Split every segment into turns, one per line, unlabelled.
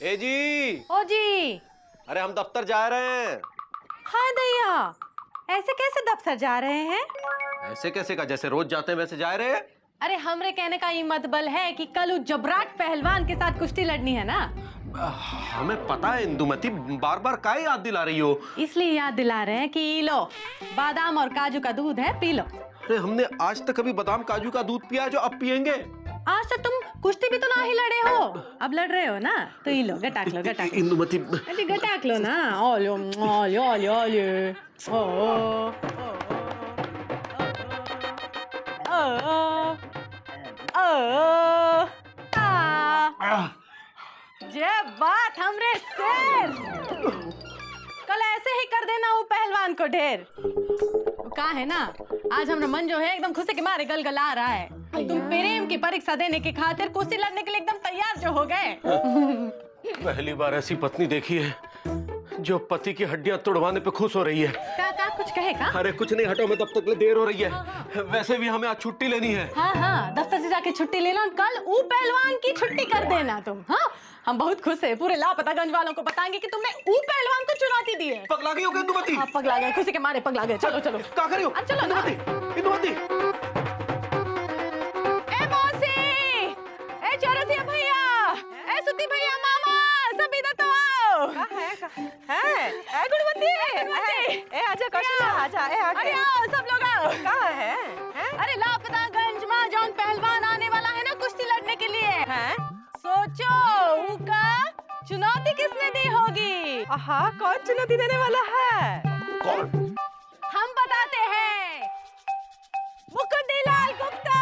ए जी।
ओ जी।
अरे हम दफ्तर जा रहे हैं।
हाँ दैया, ऐसे कैसे दफ्तर जा रहे हैं?
ऐसे कैसे का, जैसे रोज जाते हैं वैसे जा रहे हैं।
अरे हमरे कहने का ये मतबल है कि कल उस जबराट पहलवान के साथ कुश्ती लड़नी है ना।
हमें पता है इंदुमती, बार बार काहे याद दिला रही हो?
इसलिए याद दिला रहे हैं कि लो बादाम और काजू का दूध है, पी लो।
अरे हमने आज तक कभी बादाम काजू का दूध पिया जो अब पियेंगे?
आज तक तुम कुश्ती भी तो ना ही लड़े हो, अब लड़ रहे हो ना, तो ये लो गटाक लो गटाक।
इंदुमती
अरे गटाक लो ना। ओलो ओलो ओलो ओलो ओ ये बात हमरे शेर, कल ऐसे ही कर देना वो पहलवान को ढेर। कहा है ना, आज हमारा मन जो है एकदम खुशी के मारे गलगला रहा है। तुम प्रेम की परीक्षा देने की खातिर कुश्ती लड़ने के लिए एकदम तैयार जो हो गए।
पहली बार ऐसी पत्नी देखी है जो पति की हड्डियां तोड़वाने पे खुश हो रही है।
का कुछ कहेगा?
अरे कुछ नहीं, हटो, मैं तब तक देर हो रही है। वैसे भी हमें आज छुट्टी लेनी है।
हाँ, दफ्तर से जाके छुट्टी ले लो, कल ऊ पहलवान की छुट्टी कर देना तुम। हाँ, हम बहुत खुश है, पूरे लापतागंज वालों को बताएंगे कि तुमने ऊ पहलवान को चुनौती दी है।
पगला गई हो क्या इंदुमती?
हाँ, पगला गए, खुशी के मारे पगला गए। चलो चलो,
क्या कर रही हो?
चलो ना।
इंदुमती,
ए मौसी, ए चौरसिया भैया, ए सुती भैया, मामा, सब इधर तो आओ।
है गुणवती, ए आजा कौशल्या, आजा, ए आके।
अरे आओ, सब लोग आओ।
कहाँ है?
अरे लापतागंज में जौन पहलवान आने वाला है ना कुश्ती लड़ने के लिए,
हैं?
सोचो उनका चुनौती किसने दी होगी?
हाँ, कौन चुनौती देने वाला है?
कौन?
हम बताते हैं, मुकुंदीलाल गुप्ता।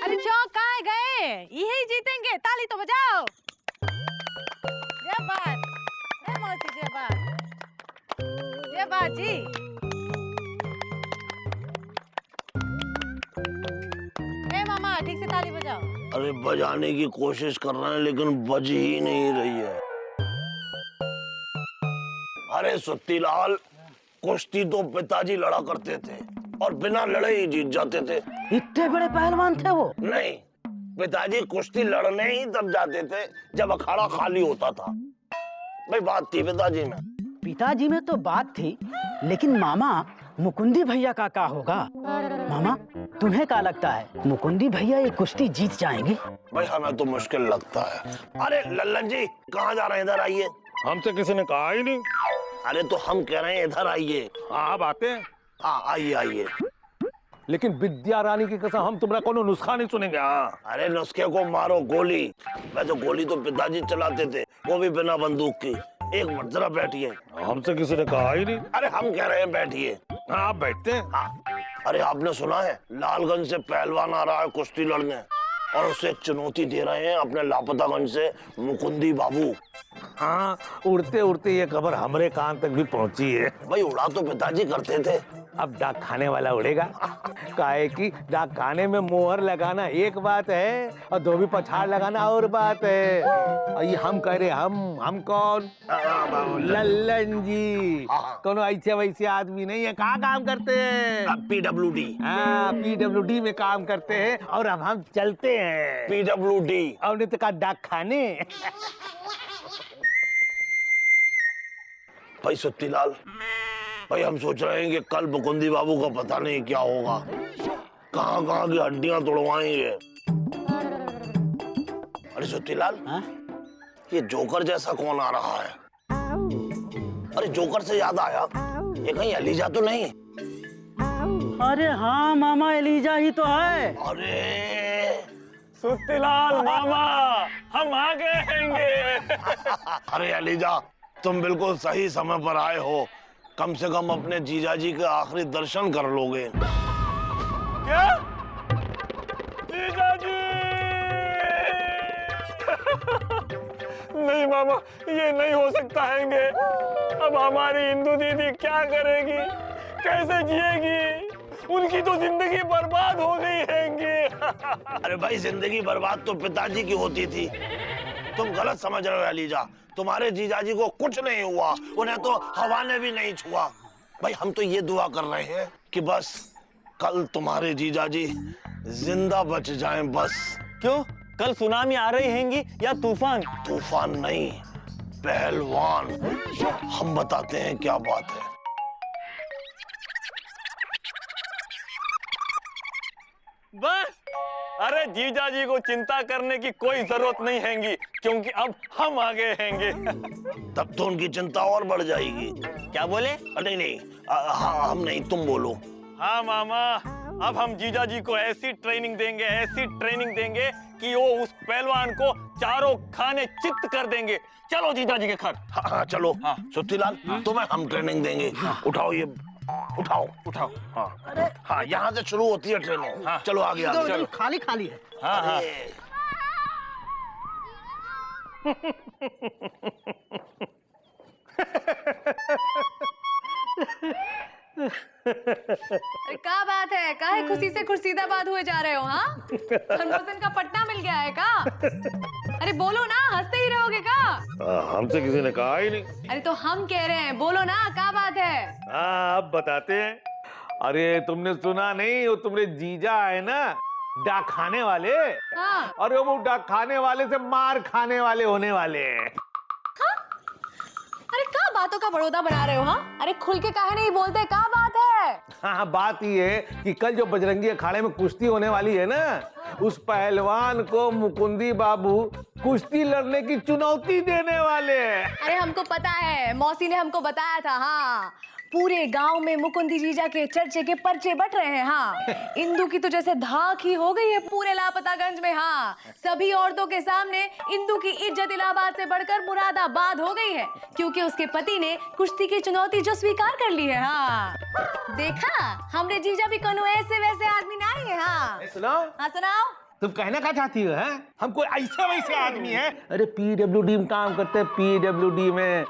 अरे जो कहाँ गए, यही जीतेंगे, ताली तो बजाओ। जय बात, जय मौसी, जय बात, जय बात जी। ए मामा, ठीक से ताली बजाओ।
अरे बजाने की कोशिश कर रहे हैं लेकिन बज ही नहीं रही है। अरे सुत्तीलाल, कुश्ती तो पिताजी लड़ा करते थे और बिना लड़े ही जीत जाते थे।
इतने बड़े पहलवान थे वो?
नहीं, पिताजी कुश्ती लड़ने ही तब जाते थे जब अखाड़ा खाली होता था। भाई बात थी पिताजी में।
पिताजी में तो बात थी, लेकिन मामा मुकुंदी भैया का क्या होगा? मामा, तुम्हें क्या लगता है, मुकुंदी भैया ये कुश्ती जीत जाएंगे?
भाई हमें तो मुश्किल लगता है। अरे लल्लन जी, कहाँ जा रहे हैं? इधर आइए।
हमसे किसी ने कहा ही नहीं।
अरे तो हम कह रहे हैं इधर आइए।
आप आते हैं?
हाँ आइए आइए।
लेकिन विद्या रानी की कसम, हम तुम्हारा कोनो नुस्खा नहीं सुनेंगे। हाँ,
अरे नुस्खे को मारो गोली। वैसे गोली तो पिताजी चलाते थे, वो भी बिना बंदूक की। एक मिनट जरा बैठिए।
हमसे किसी ने कहा ही नहीं।
अरे हम कह रहे हैं बैठिए।
हाँ, आप बैठते हैं।
हाँ। अरे आपने सुना है लालगंज से पहलवान आ रहा है कुश्ती लड़ने, और उसे चुनौती दे रहे हैं अपने लापतागंज से मुकुंदी बाबू।
हाँ, उड़ते उड़ते ये खबर हमारे कान तक भी पहुंची है।
भाई उड़ा तो पिताजी करते थे,
अब डाक खाने वाला उड़ेगा। काहे कि डाक खाने में मोहर लगाना एक बात है और धोबी पछाड़ लगाना और बात है। और ये हम कह रहे, हम कौन? लल्लन जी। कोनो ऐसे वैसे आदमी नहीं है। कहाँ काम करते हैं?
PWD।
हाँ, PWD में काम करते हैं और अब हम चलते हैं
PWD।
और नहीं तो का डाक खाने।
भाई सुत्तीलाल, भाई हम सोच रहे हैं कि कल मुकुंदी बाबू का पता नहीं क्या होगा, कहाँ कहाँ की हड्डियां तोड़वाएंगे। अरे सुत्तीलाल, ये जोकर जैसा कौन आ रहा है? अरे जोकर से याद आया, ये कहीं एलिजा तो नहीं?
अरे हाँ मामा, एलिजा ही तो है।
अरे
सुत्तीलाल मामा, हम आ गए हैंगे।
अरे एलिजा, तुम बिल्कुल सही समय पर आए हो। कम से कम अपने जीजाजी के आखिरी दर्शन कर लोगे।
क्या? जीजाजी? नहीं मामा, ये नहीं हो सकता हैंगे। अब हमारी इंदु दीदी क्या करेगी, कैसे जिएगी? उनकी तो जिंदगी बर्बाद हो गई हैंगी।
अरे भाई जिंदगी बर्बाद तो पिताजी की होती थी, तुम गलत समझ रहे हो एलिजा। तुम्हारे जीजाजी को कुछ नहीं हुआ, उन्हें तो हवा ने भी नहीं छुआ। भाई हम तो ये दुआ कर रहे हैं कि बस कल तुम्हारे जीजाजी जिंदा बच जाएं बस।
क्यों, कल सुनामी आ रही हैंगी या तूफान?
तूफान नहीं, पहलवान। हम बताते हैं क्या बात है।
बस, अरे जीजा जी को चिंता करने की कोई जरूरत नहीं हैंगी, क्योंकि अब हम आ गए हैंगे।
तब तो उनकी चिंता और बढ़ जाएगी।
क्या बोले?
नहीं नहीं, हाँ हम नहीं, तुम बोलो।
हाँ मामा, अब हम जीजा जी को ऐसी ट्रेनिंग देंगे, ऐसी ट्रेनिंग देंगे कि वो उस पहलवान को चारों खाने चित्त कर देंगे। चलो जीजा जी के घर।
हाँ चलो। सुत्तीलाल, तुम्हें हम ट्रेनिंग देंगे। उठाओ ये, उठाओ। हाँ हाँ, यहाँ से शुरू होती है ट्रेनिंग। चलो आगे आगे चलो।
खाली खाली है।
हाँ।
अरे क्या बात है, काहे खुशी से खुर्शीदाबाद हुए जा रहे हो? हाँ, प्रमोशन का पट्टा मिल गया है का? अरे बोलो ना, हंसते ही रहोगे का?
हमसे किसी ने कहा ही नहीं।
अरे तो हम कह रहे हैं, बोलो ना, क्या बात है?
हाँ, अब बताते हैं। अरे तुमने सुना नहीं, वो तुम्हारे जीजा है ना, डाक खाने वाले।
हाँ।
अरे वो डाक खाने वाले से मार खाने वाले होने वाले हैं।
अरे क्या बातों का बड़ौदा बना रहे हो? हाँ, अरे खुल के काहे नहीं बोलते, क्या बात है?
हाँ, बात ये है कि कल जो बजरंगी अखाड़े में कुश्ती होने वाली है ना, उस पहलवान को मुकुंदी बाबू कुश्ती लड़ने की चुनौती देने वाले हैं।
अरे हमको पता है, मौसी ने हमको बताया था। हाँ, पूरे गांव में मुकुंदी जीजा के चर्चे के पर्चे बट रहे हैं। हाँ, इंदू की तो जैसे धाक ही हो गई है पूरे लापतागंज में। हाँ, सभी औरतों के सामने इंदू की इज्जत इलाहाबाद से बढ़कर मुरादाबाद हो गई है, क्योंकि उसके पति ने कुश्ती की चुनौती जो स्वीकार कर ली है। हाँ, देखा, हमरे जीजा भी कोनो ऐसे वैसे आदमी नहीं है। हाँ
सुनाओ।
हाँ सुनाओ।
तुम कहना क्या चाहती हो? हैं? हम कोई ऐसे वैसे आदमी हैं? अरे PWD में काम करते हैं, PWD में।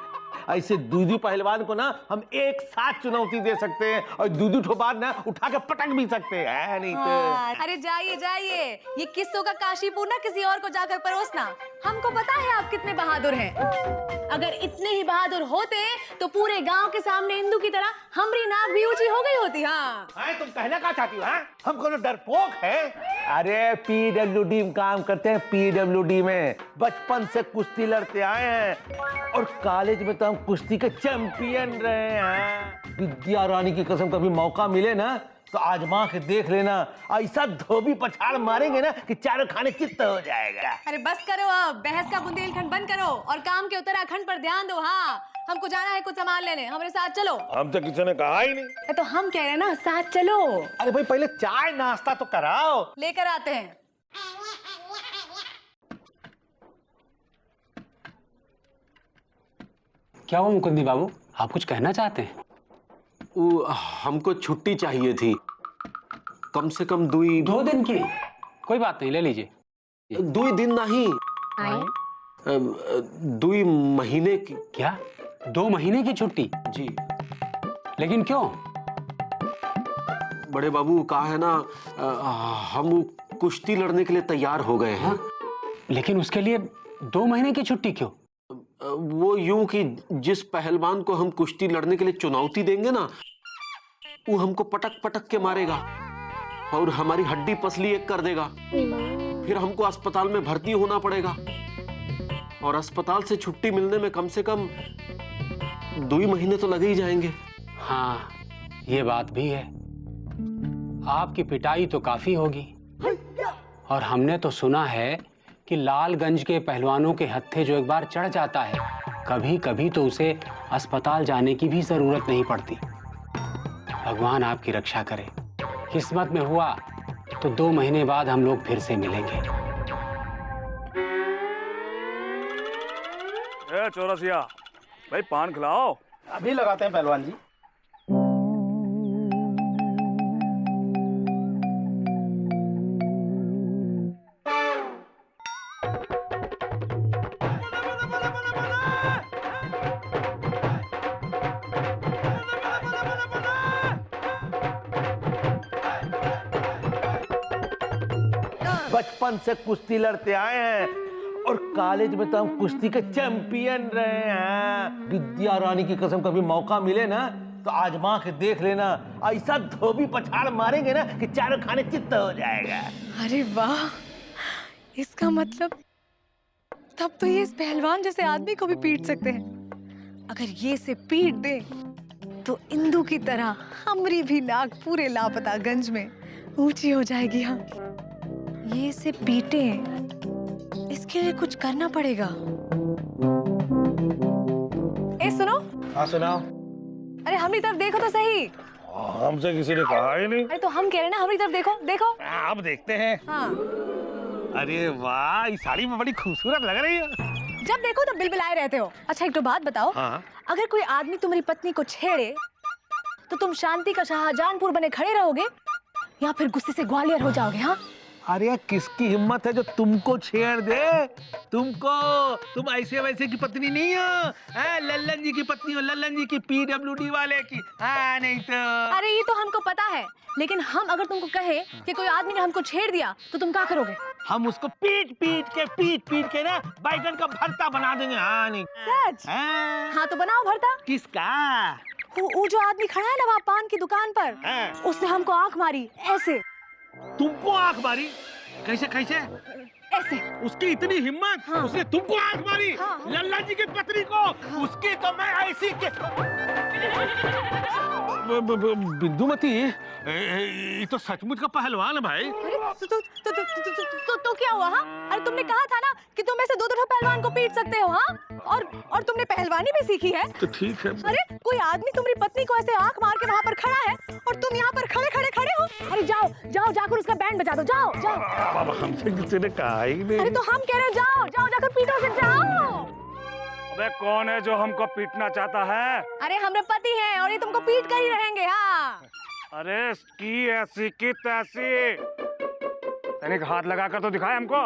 ऐसे दूधू पहलवान को ना हम एक साथ चुनौती दे सकते हैं और दूधू ठोबार ना उठा के पटक भी सकते हैं, नहीं तो।
हाँ, अरे जाइए जाइए, ये किस्सों का काशीपुर ना किसी और को जाकर परोसना। हमको पता है आप कितने बहादुर हैं। अगर इतने ही बहादुर होते तो पूरे गांव के सामने इंदू की तरह हमरी नाक भी ऊंची हो गई होती। हाँ,
तुम कहना क्या चाहती हो? हम कोनो डरपोक है? अरे PWD में काम करते हैं, PWD में बचपन से कुश्ती लड़ते आए हैं और कॉलेज में तो हम कुश्ती के चैंपियन रहे हैं। विद्या रानी की कसम, कभी मौका मिले ना तो आजमा के देख लेना, ऐसा धोबी पछाड़ मारेंगे ना कि चारों खाने चित्त हो जाएगा।
अरे बस करो, अब बहस का बुंदेलखंड बंद करो और काम के उत्तराखंड पर ध्यान दो। हाँ, हमको जाना है कुछ सामान लेने, हमारे साथ चलो।
हमसे किसी ने कहा ही नहीं।
तो हम कह रहे हैं ना, साथ चलो।
अरे भाई, पहले चाय नाश्ता तो कराओ।
लेकर आते हैं।
क्या हुआ मुकुंदी बाबू, आप कुछ कहना चाहते हैं?
हमको छुट्टी चाहिए थी, कम से कम
2 दिन की। कोई बात नहीं, ले लीजिए।
2 दिन नहीं, 2 महीने की।
क्या 2 महीने की छुट्टी?
जी।
लेकिन क्यों?
बड़े बाबू, कहा है ना, हम कुश्ती लड़ने के लिए तैयार हो गए हैं।
लेकिन उसके लिए 2 महीने की छुट्टी क्यों?
वो यूं कि जिस पहलवान को हम कुश्ती लड़ने के लिए चुनौती देंगे ना, वो हमको पटक पटक के मारेगा और हमारी हड्डी पसली एक कर देगा। फिर हमको अस्पताल में भर्ती होना पड़ेगा और अस्पताल से छुट्टी मिलने में कम से कम 2 महीने तो लगे ही जाएंगे।
हाँ, ये बात भी है। आपकी पिटाई तो काफी होगी और हमने तो सुना है कि लालगंज के पहलवानों के हत्थे जो एक बार चढ़ जाता है, कभी कभी तो उसे अस्पताल जाने की भी जरूरत नहीं पड़ती। भगवान आपकी रक्षा करे। किस्मत में हुआ तो 2 महीने बाद हम लोग फिर से मिलेंगे।
चौरसिया भाई, पान खिलाओ।
अभी लगाते हैं पहलवान जी।
बचपन से कुश्ती लड़ते आए हैं और कॉलेज में तो हम कुश्ती के चैंपियन रहे हैं। विद्या रानी की कसम, कभी मौका मिले ना तो आजमा के देख लेना, ऐसा धोबी पछाड़ मारेंगे ना कि चारों खाने चित्त हो जाएगा।
अरे वाह, इसका मतलब तब तो ये इस पहलवान जैसे आदमी को भी पीट सकते हैं। अगर ये से पीट दे तो इंदु की तरह हमारी भी नाक पूरे लापतागंज में ऊंची हो जाएगी। हाँ, ये से पीटे, इसके लिए कुछ करना पड़ेगा। ए सुनो।
हाँ सुनाओ।
अरे हमारी तरफ देखो तो सही।
हमसे किसी ने कहा ही नहीं।
अरे तो हम कह रहे हैं ना, हमारी तरफ देखो देखो।
अब देखते हैं।
हाँ।
अरे वाह, इस साड़ी में बड़ी खूबसूरत लग रही है।
जब देखो तो बिलबिलाए रहते हो। अच्छा एक तो बात बताओ,
हाँ।
अगर कोई आदमी तुम्हारी पत्नी को छेड़े तो तुम शांति का शाहजहानपुर बने खड़े रहोगे या फिर गुस्से से ग्वालियर हो जाओगे? हाँ,
अरे किसकी हिम्मत है जो तुमको छेड़ दे? तुम ऐसे वैसे की पत्नी नहीं हो, लल्लन जी की पत्नी हो, लल्लन जी की PWD वाले की। हाँ नहीं तो।
अरे ये तो हमको पता है, लेकिन हम अगर तुमको कहे कि कोई आदमी ने हमको छेड़ दिया तो तुम क्या करोगे?
हम उसको पीट पीट के ना बैगन का भरता बना देंगे। हाँ नहीं।
सच? हाँ तो बनाओ भरता।
किसका?
वो जो आदमी खड़ा है ना वहाँ पान की दुकान पर, उसने हमको आंख मारी ऐसे।
तुमको आंख मारी? कैसे कैसे?
ऐसे।
उसकी इतनी हिम्मत? हाँ। उसने तुमको आंख मारी?
हाँ।
लल्ला जी की पत्नी को? हाँ। उसकी तो मैं ऐसी के बिंदुमती, ये तो सचमुच का पहलवान है भाई।
अरे तो क्या हुआ? हाँ, अरे तुमने कहा था ना कि तुम ऐसे दो पहलवान को पीट सकते हो। हाँ, और तुमने पहलवानी भी सीखी है।
तो ठीक है।
अरे कोई आदमी तुम्हारी पत्नी को ऐसे आंख मार के वहाँ पर खड़ा है और तुम यहाँ पर खड़े हो। अरे जाओ जाकर उसका बैंड बजा दो। जाओ।
बाबा हमसे किसी ने कहा ही नहीं।
अरे तो हम कह रहे हैं जाओ जाकर पीटो से जाओ।
अबे कौन है जो हमको पीटना चाहता है?
अरे हमारे पति हैं और ये तुमको पीट कर ही रहेंगे। हाँ।
अरे की ऐसी की तैसी, तनिक हाथ लगाकर तो दिखाए हमको।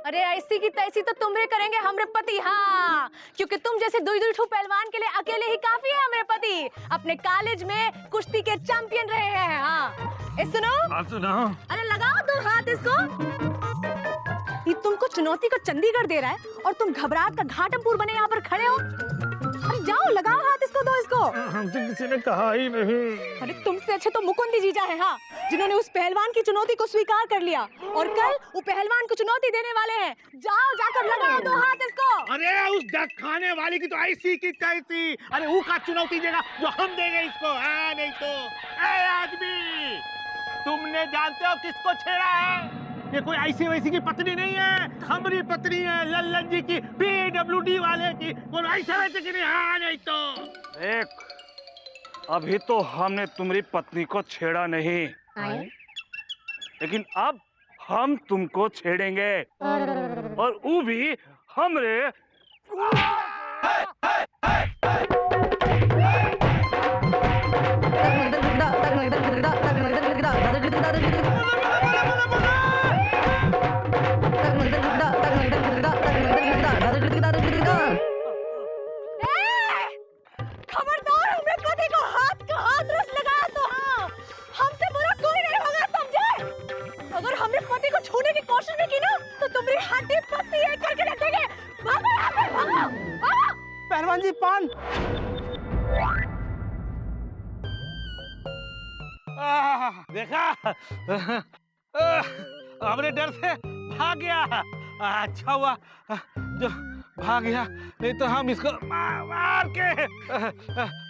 अरे ऐसी की तैसी तो तुमरे करेंगे हमारे पति। हाँ, क्योंकि तुम जैसे दुई ठू पहलवान के लिए अकेले ही काफी है हमारे पति। अपने कॉलेज में कुश्ती के चैंपियन रहे हैं। हाँ, सुनो। अरे लगाओ दो हाथ इसको। ये तुमको चुनौती को चंडीगढ़ दे रहा है और तुम घबराहट का घाटमपुर बने यहाँ पर खड़े हो। अरे जाओ लगाओ हाथ इसको, दो इसको।
हमसे किसी ने कहा ही नहीं।
अरे तुमसे अच्छे तो मुकुंदी जीजा है। हाँ, जिन्होंने उस पहलवान की चुनौती को स्वीकार कर लिया और कल वो पहलवान को चुनौती देने वाले हैं। जाओ जाकर लगाओ दो हाथ इसको।
अरे उस डक खाने वाली की तो ऐसी की तैसी। अरे वो का चुनौती देगा जो हम देंगे इसको। हाँ नहीं तो। ए आदमी, तुमने जानते हो किसको छेड़ा है? ये कोई ऐसी वैसी की पत्नी नहीं है, हमारी पत्नी है, लल्लन जी की PWD वाले की। कोई ऐसे वैसे की नहीं। हाँ नहीं तो।
देख, अभी तो हमने तुम्हारी पत्नी को छेड़ा नहीं, लेकिन अब हम तुमको छेड़ेंगे और वो भी हमरे।
खबरदार, हमरे पति को हाथ रस लगाया तो हाँ, हमसे बुरा कोई नहीं होगा, समझे? अगर हमरे पति को छूने की कोशिश भी की ना तो तुम्हारी हड्डी पसली एक करके रख देंगे। भागो यहाँ पे, भागो।
पहलवान जी पान।
देखा, हमने डर से भाग गया। अच्छा हुआ जो भाग गया, नहीं तो हम इसको मार के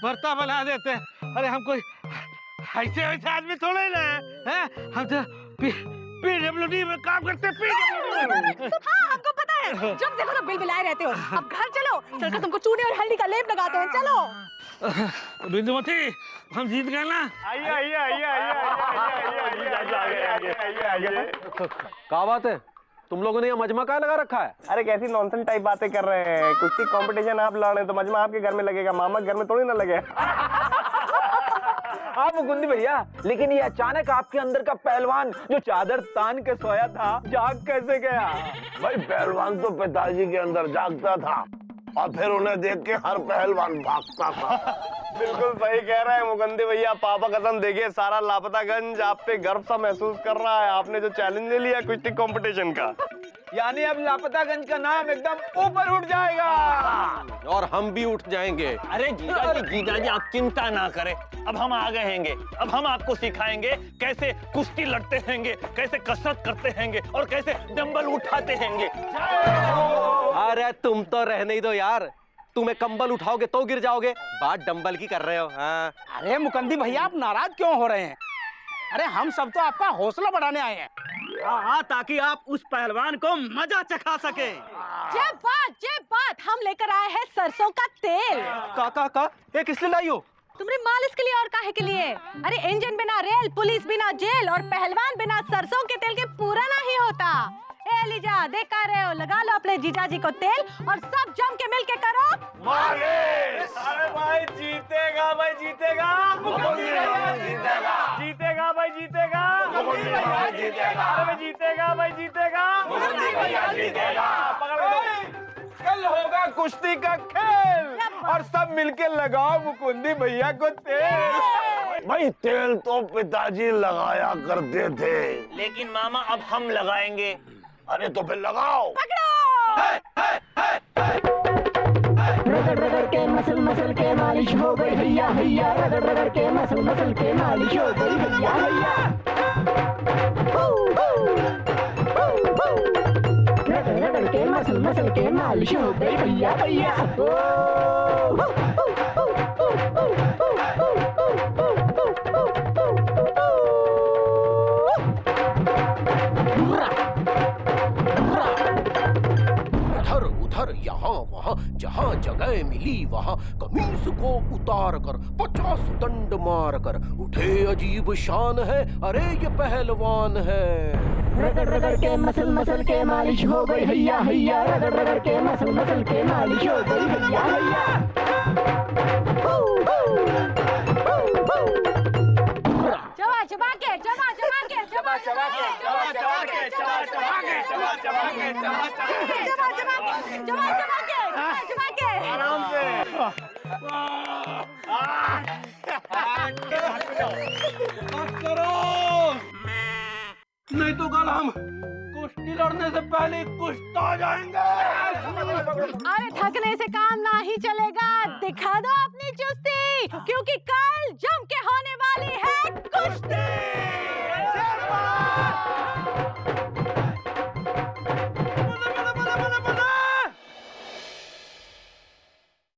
भरता बना देते। अरे हम कोई ऐसे वैसे आदमी थोड़े ना हैं, हम तो PWD में काम करते हैं।
हाँ, हमको पता है, जब देखो तो बिलबिलाए रहते हो। अब घर चलो, चलकर तुमको चूने और हल्दी का लेप लगाते हैं। चलो।
बिंदुमती, हम जीत गए ना।
क्या बात है, तुम लोगों ने ये मजमा क्या लगा रखा है?
अरे कैसी नॉनसेंस टाइप बातें कर रहे हैं? कुश्ती कंपटीशन आप लड़ रहे हैं तो मजमा आपके घर में लगेगा, मामा के घर में थोड़ी ना लगे।
आप मुकुंदी भैया, लेकिन ये अचानक आपके अंदर का पहलवान जो चादर तान के सोया था, जाग कैसे गया?
भाई पहलवान तो पिताजी के अंदर जागता था, और फिर उन्हें देख के हर पहलवान भागता था।
बिल्कुल सही कह रहे हैं मुकुंदी भैया। पापा कसम, देखिए सारा लापतागंज आप पे गर्व सा महसूस कर रहा है। आपने जो चैलेंज ले लिया कुश्ती कंपटीशन का,
यानी अब लापतागंज का नाम एकदम ऊपर उठ जाएगा।
और हम भी उठ जाएंगे।
अरे जीजा जी आप चिंता ना करें, अब हम आ गए हैंगे। अब हम आपको सिखाएंगे कैसे कुश्ती लड़ते हैंगे, कैसे कसरत करते हैंगे और कैसे डंबल उठाते हैंगे।
अरे तुम तो रहने ही दो यार, तुम्हें कंबल उठाओगे तो गिर जाओगे, बात डंबल की कर रहे हो। हाँ।
अरे मुकुंदी भैया, आप नाराज क्यों हो रहे हैं? अरे हम सब तो आपका हौसला बढ़ाने आए हैं। हाँ, ताकि आप उस पहलवान को मजा चखा सके।
जे बात हम लेकर आए हैं सरसों का तेल।
का ये किस लिए लाई हो?
तुम्हारी मालिश के लिए और काहे के लिए? अरे इंजन बिना रेल, पुलिस बिना जेल और पहलवान बिना सरसों के तेल के पूरा नहीं होता। ए लीजा, देखा रहे हो, लगा लो अपने जीजा जी को तेल और सब जम के मिल के करो
मालिश। अरे भाई जीतेगा, भाई जीतेगा, जीतेगा, जीतेगा भाई जीतेगा, जीतेगा, अरे जीतेगा भाई जीतेगा, जीतेगा।
कल होगा कुश्ती का खेल और सब मिलके लगाओ मुकुंदी भैया को तेल।
भाई तेल तो पिताजी लगाया करते थे,
लेकिन मामा अब हम लगाएंगे।
अरे तो फिर लगाओ।
रगड़ रगड़ के मसल के मालिश हो गई हैया हैया, रगड़ रगड़ के मसल के मालिश हो गई हैया हैया। रगड़ रगड़ के मसल के मालिश हो गई हैया हैया।
उधर यहाँ वहाँ जहाँ जगह मिली वहाँ कमीज को उतार कर 50 दंड मार कर उठे अजीब शान है, अरे ये पहलवान है।
रगड़ रगड़ के मसल के मालिश हो गई हैया हैया, रगड़ रगड़ के मसल के मालिश हो गई हैया हैया।
चबा के
आराम से।
नहीं तो कल हम कुश्ती लड़ने से पहले कुश्ता जाएंगे।
अरे थकने से काम नहीं चलेगा, दिखा दो अपनी चुस्ती, क्योंकि कल